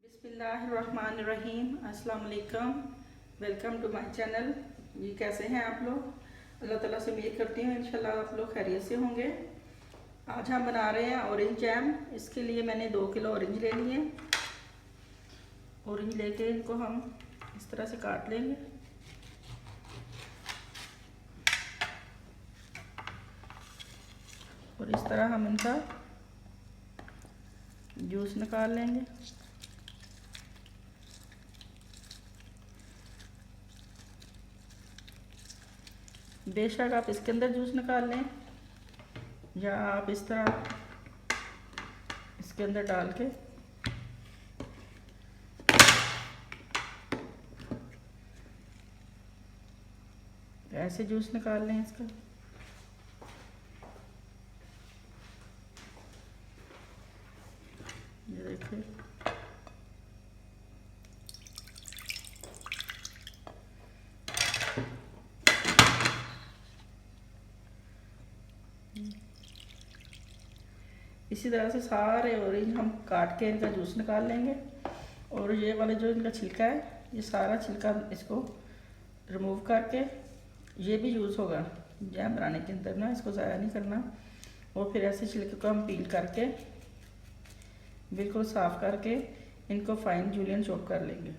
बिस्मिल्लाहिर्रहमानिर्रहीम। अस्सलाम वालेकुम। Welcome to my channel. जी कैसे हैं आप लोग? अल्लाह ताला से उम्मीद करती हूँ इंशाल्लाह आप लोग खैरियत से होंगे। आज हम बना रहे हैं ऑरेंज जैम। इसके लिए मैंने 2 किलो ऑरेंज ले लिए। ऑरेंज लेके इनको हम इस तरह से काट लेंगे। और इस तरह हम इनका जूस निकाल लेंगे। बेशक आप इसके अंदर जूस निकाल लें या आप इस तरह इसके अंदर डाल के ऐसे जूस निकाल लें इसका। ये देखिए इसी तरह से सारे ऑरेंज हम काट के इनका जूस निकाल लेंगे। और ये वाला जो इनका छिलका है, ये सारा छिलका इसको रिमूव करके ये भी यूज़ होगा जैम बनाने के अंदर ना, इसको ज़ाया नहीं करना। और फिर ऐसे छिलके को हम पील करके बिल्कुल साफ़ करके इनको फाइन जूलियन चॉप कर लेंगे।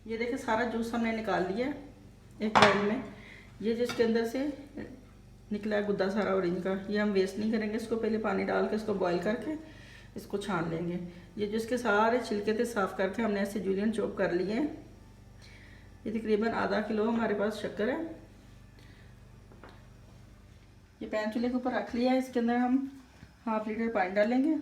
ये देखिए सारा जूस हमने निकाल लिया एक बाउल में। ये जिसके अंदर से निकला है गुद्दा सारा ऑरेंज का, ये हम वेस्ट नहीं करेंगे। इसको पहले पानी डाल के इसको बॉईल करके इसको छान लेंगे। ये जिसके सारे छिलके थे साफ़ करके हमने ऐसे जूलियन चॉप कर लिए हैं। ये तकरीबन आधा किलो हमारे पास शक्कर है। ये पैन चूल्हे के ऊपर रख लिया है। इसके अंदर हम 1/2 लीटर पानी डालेंगे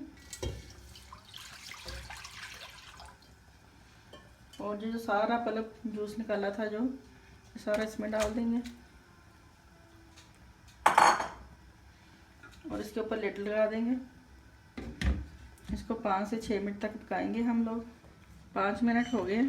और जो सारा पल्प जूस निकाला था जो सारा इसमें डाल देंगे और इसके ऊपर लिड लगा देंगे। इसको 5 से 6 मिनट तक पकाएंगे हम लोग। 5 मिनट हो गए।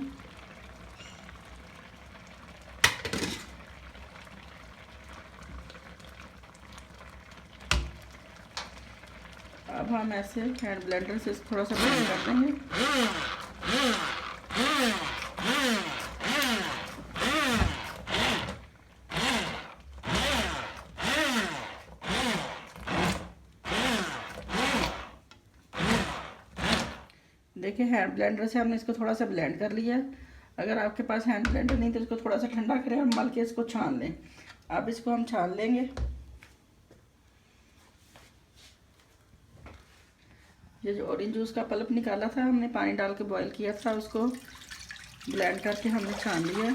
अब हम ऐसे हैंड ब्लेंडर से थोड़ा सा ब्लेंड कर देंगे। देखिए हैंड ब्लेंडर से हमने इसको थोड़ा सा ब्लेंड कर लिया। अगर आपके पास हैंड ब्लेंडर नहीं तो इसको थोड़ा सा ठंडा करें और मल के इसको छान लें। अब इसको हम छान लेंगे। ये जो ऑरेंज जूस का पल्प निकाला था हमने पानी डाल के बॉईल किया था, उसको ब्लेंड करके हमने छान लिया।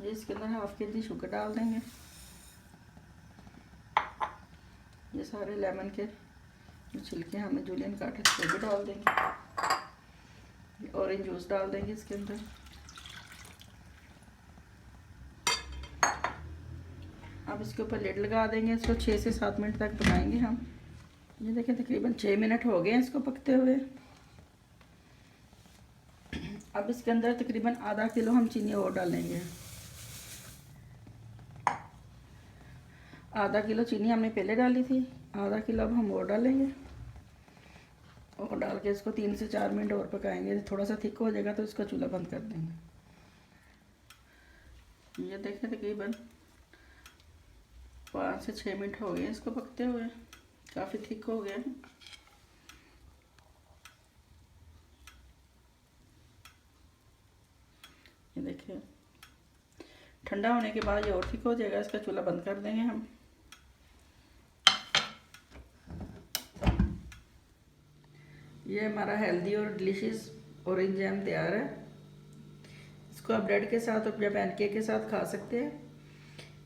ये इसके अंदर 1/2 kg शुगर डाल देंगे। ये सारे लेमन के छिलके हमने जूलियन काटे थे वो भी डाल देंगे। ऑरेंज जूस डाल देंगे इसके अंदर। अब इसके ऊपर लिड लगा देंगे। इसको 6 से 7 मिनट तक पकाएंगे हम। ये देखिए तकरीबन 6 मिनट हो गए हैं इसको पकते हुए। अब इसके अंदर तकरीबन आधा किलो हम चीनी और डालेंगे। आधा किलो चीनी हमने पहले डाली थी, आधा किलो अब हम और डालेंगे और डाल के इसको 3 से 4 मिनट और पकाएंगे। थोड़ा सा थिक हो जाएगा तो इसका चूल्हा बंद कर देंगे। ये देखें तकरीबन 5 से 6 मिनट हो गए इसको पकते हुए। काफ़ी थिक हो गया। ये देखिए ठंडा होने के बाद ये और थिक हो जाएगा। इसका चूल्हा बंद कर देंगे हम। ये हमारा हेल्दी और डिलीशियस ऑरेंज जैम तैयार है। इसको आप ब्रेड के साथ और या पैनकेक के साथ खा सकते हैं।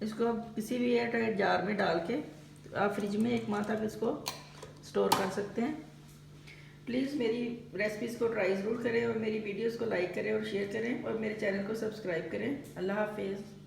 इसको आप किसी भी एयरटाइट जार में डाल के आप फ्रिज में 1 माह तक इसको स्टोर कर सकते हैं। प्लीज़ मेरी रेसिपीज़ को ट्राई ज़रूर करें और मेरी वीडियोस को लाइक करें और शेयर करें और मेरे चैनल को सब्सक्राइब करें। अल्लाह हाफिज़।